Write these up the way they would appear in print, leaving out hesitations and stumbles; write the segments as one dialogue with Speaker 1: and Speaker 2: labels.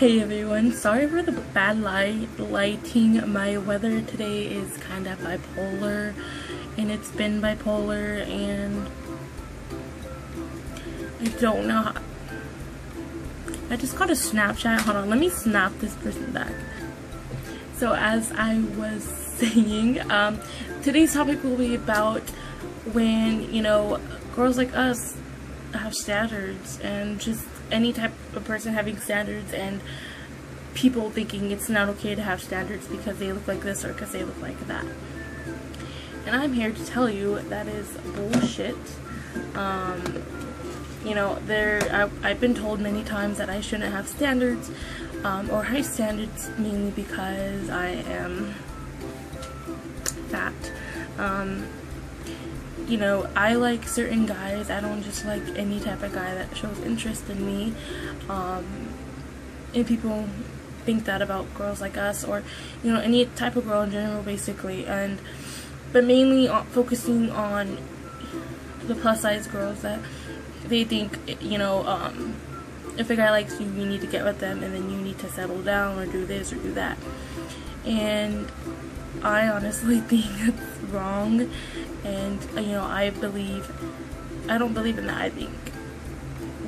Speaker 1: Hey everyone, sorry for the bad lighting. My weather today is kind of bipolar, and it's been bipolar, and I don't know how. I just got a Snapchat. Hold on, let me snap this person back. So as I was saying, today's topic will be about when, girls like us have standards, and just any type of person having standards, and people thinking it's not okay to have standards because they look like this or because they look like that. And I'm here to tell you that is bullshit. I've been told many times that I shouldn't have standards, or high standards, mainly because I am fat. I like certain guys. I don't just like any type of guy that shows interest in me. And people think that about girls like us, or any type of girl in general, basically. But mainly focusing on the plus size girls, that they think if a guy likes you, you need to get with them, and then you need to settle down or do this or do that. And I honestly think it's wrong, and I don't believe in that. I think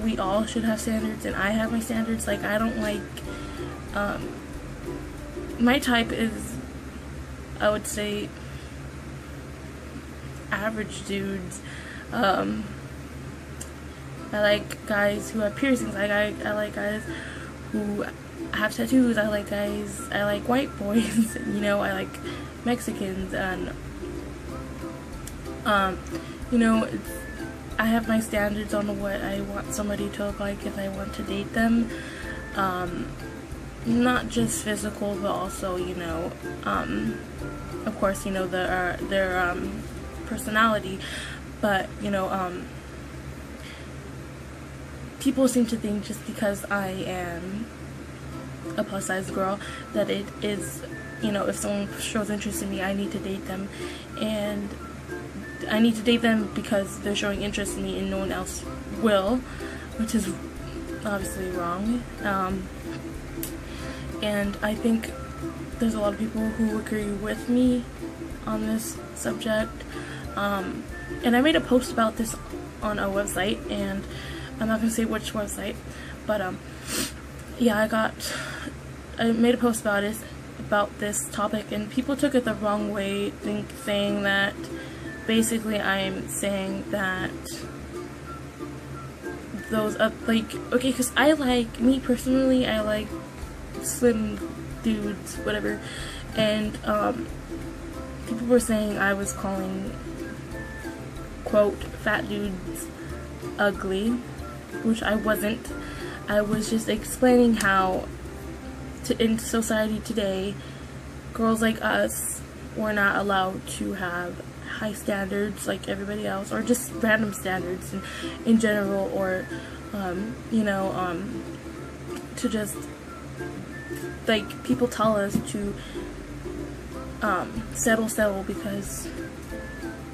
Speaker 1: we all should have standards, and I have my standards. Like, I don't like my type is, I would say, average dudes. I like guys who have piercings. I like guys who have tattoos. I like white boys. I like Mexicans, and I have my standards on what I want somebody to look like if I want to date them. Not just physical, but also of course their personality. But people seem to think just because I am a plus size girl that it is, if someone shows interest in me, I need to date them, and I need to date them because they're showing interest in me and no one else will, which is obviously wrong. And I think there's a lot of people who agree with me on this subject. And I made a post about this on a website, and I'm not gonna say which website, but yeah, I made a post about this topic, and people took it the wrong way, saying that basically I'm saying that those okay, because me personally, I like slim dudes, whatever, and people were saying I was calling, quote, fat dudes ugly, which I wasn't. I was just explaining how in society today, girls like us were not allowed to have high standards like everybody else, or just random standards in general, or to just, like, people tell us to settle because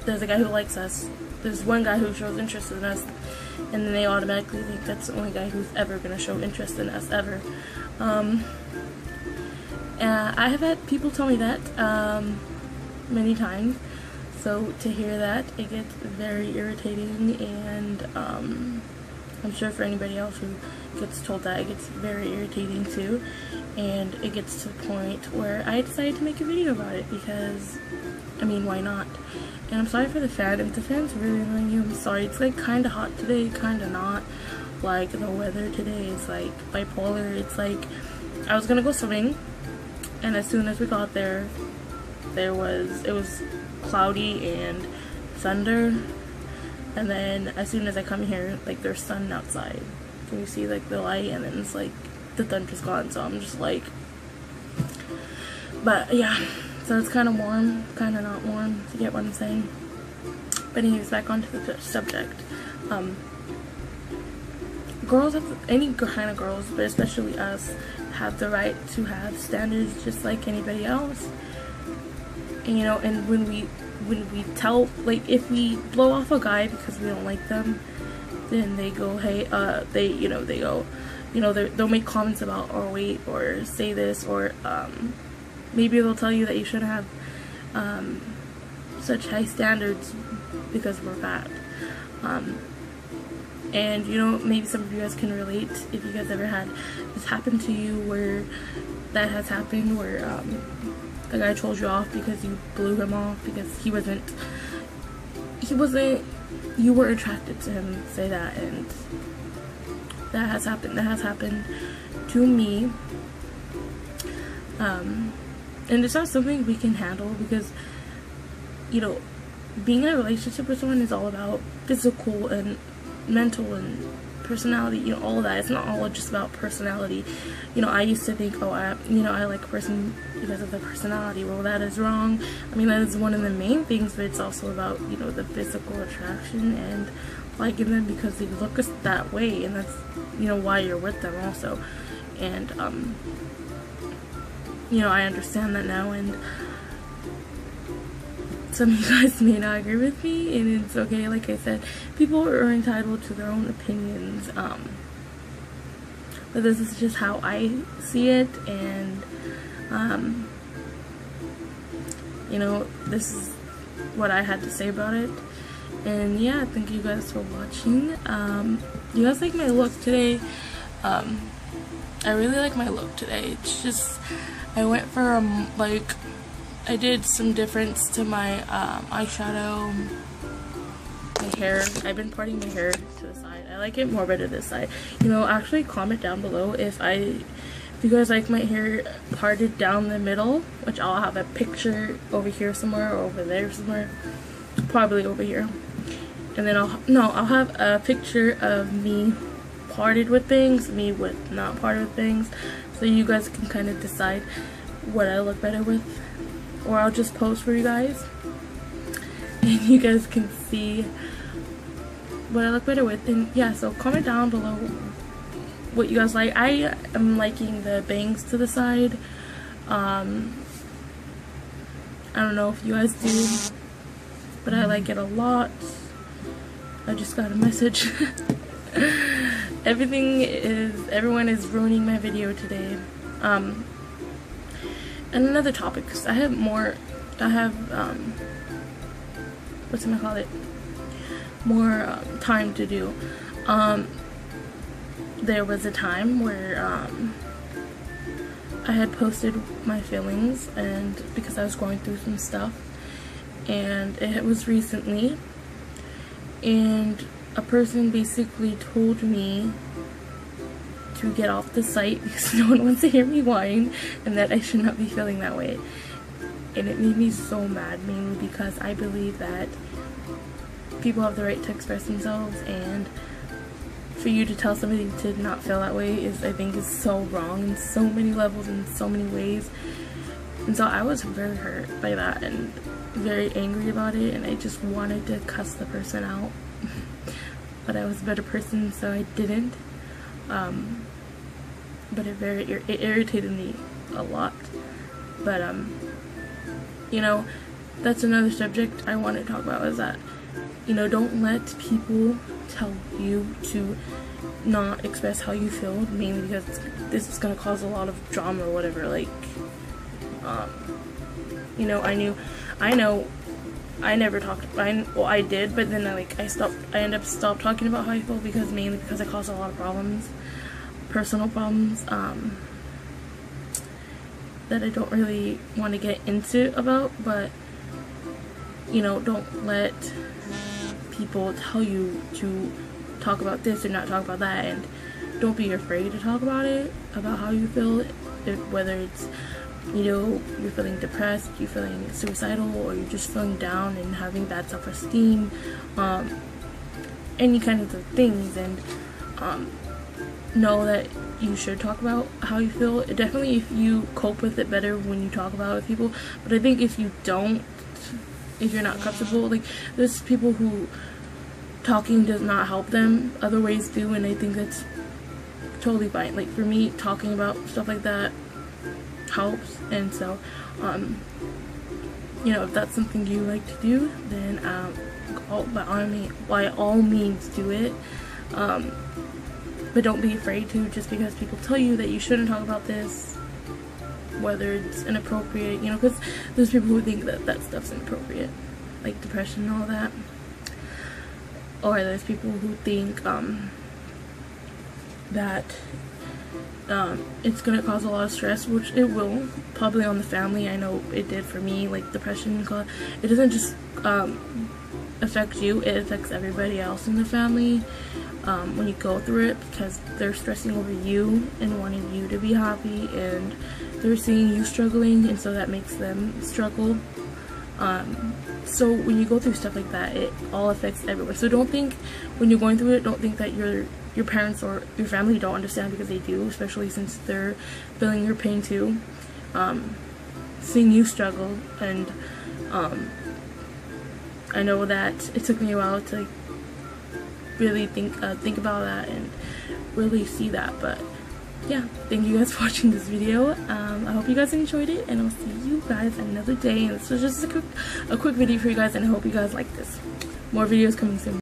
Speaker 1: there's a guy who likes us. There's one guy who shows interest in us, and then they automatically think that's the only guy who's ever going to show interest in us, ever. I have had people tell me that many times, so to hear that, it gets very irritating, and I'm sure for anybody else who gets told that, it gets very irritating too. And it gets to the point where I decided to make a video about it, because why not? And I'm sorry for the fan. If the fan's really annoying you, I'm sorry. It's like kind of hot today, kind of not. Like, the weather today is like bipolar. It's like I was gonna go swimming, and as soon as we got there, it was cloudy and thunder, and then as soon as I come here, like, there's sun outside. Can you see, like, the light? And then it's like the thunder's gone, so I'm just like, but yeah, so it's kind of warm, kind of not warm, if you get what I'm saying. But anyways, back onto the subject. Girls any kind of girls, but especially us, have the right to have standards just like anybody else. And and when we tell, like, if we blow off a guy because we don't like them, then they go, hey, they go, you know, they'll make comments about, or wait, or say this, or maybe they'll tell you that you shouldn't have such high standards because we're fat. And you know, maybe some of you guys can relate if you guys ever had this happen to you, where that has happened, where the guy told you off because you blew him off because you were attracted to him, say that. And that has happened to me. And it's not something we can handle, because, you know, being in a relationship with someone is all about physical and mental and personality, you know, all of that. It's not all just about personality. You know, I used to think, oh, I like a person because of their personality. Well, that is wrong. I mean, that is one of the main things, but it's also about, you know, the physical attraction and liking them because they look that way, and that's, you know, why you're with them also. And you know, I understand that now, and some of you guys may not agree with me, and it's okay. Like I said, people are entitled to their own opinions, but this is just how I see it. And you know, this is what I had to say about it. And yeah, thank you guys for watching. You guys like my look today? I really like my look today. It's just, I went for like, I did some difference to my eyeshadow, my hair. I've been parting my hair to the side. I like it more better this side. You know, actually comment down below if you guys like my hair parted down the middle, which I'll have a picture over here somewhere, or over there somewhere, probably over here. And then I'll have a picture of me parted with things, me with not parted with things, so you guys can kind of decide what I look better with. Or I'll just post for you guys, and you guys can see what I look better with. And yeah, so comment down below what you guys like. I am liking the bangs to the side. I don't know if you guys do, but I like it a lot. I just got a message. Everyone is ruining my video today. And another topic, because I have more time to do. There was a time where I had posted my feelings, and because I was going through some stuff, and it was recently, and a person basically told me to get off the site because no one wants to hear me whine, and that I should not be feeling that way. And it made me so mad, mainly because I believe that people have the right to express themselves, and for you to tell somebody to not feel that way I think is so wrong in so many levels, in so many ways. And so I was very hurt by that and very angry about it, and I just wanted to cuss the person out. But I was a better person, so I didn't. But it irritated me a lot. But you know, that's another subject I want to talk about, is that, you know, don't let people tell you to not express how you feel, mainly because this is gonna cause a lot of drama or whatever. Like, you know, I never talked. Well, I did, but then I ended up stopped talking about how I feel, mainly because it caused a lot of problems, personal problems, that I don't really want to get into about. But, you know, don't let people tell you to talk about this or not talk about that, and don't be afraid to talk about it, about how you feel, whether it's, you know, you're feeling depressed, you're feeling suicidal, or you're just feeling down and having bad self-esteem, any kind of things. And know that you should talk about how you feel. Definitely if you cope with it better when you talk about it with people, but I think if you don't, if you're not comfortable, like, there's people who talking does not help them, other ways do, and I think that's totally fine. Like, for me, talking about stuff like that helps. And so you know, if that's something you like to do, then by all means do it. but don't be afraid to, just because people tell you that you shouldn't talk about this, whether it's inappropriate, you know, because there's people who think that that stuff's inappropriate, like depression and all that. Or there's people who think that it's gonna cause a lot of stress, which it will, probably on the family. I know it did for me. Like depression, it doesn't just affect you, it affects everybody else in the family when you go through it, because they're stressing over you and wanting you to be happy, and they're seeing you struggling, and so that makes them struggle. So when you go through stuff like that, it all affects everyone. So don't think, when you're going through it, don't think that your parents or your family don't understand, because they do, especially since they're feeling your pain too. Seeing you struggle, and I know that it took me a while to really think about that and really see that, but yeah, thank you guys for watching this video. I hope you guys enjoyed it, and I'll see you guys another day. And this was just a quick video for you guys, and I hope you guys like this. More videos coming soon.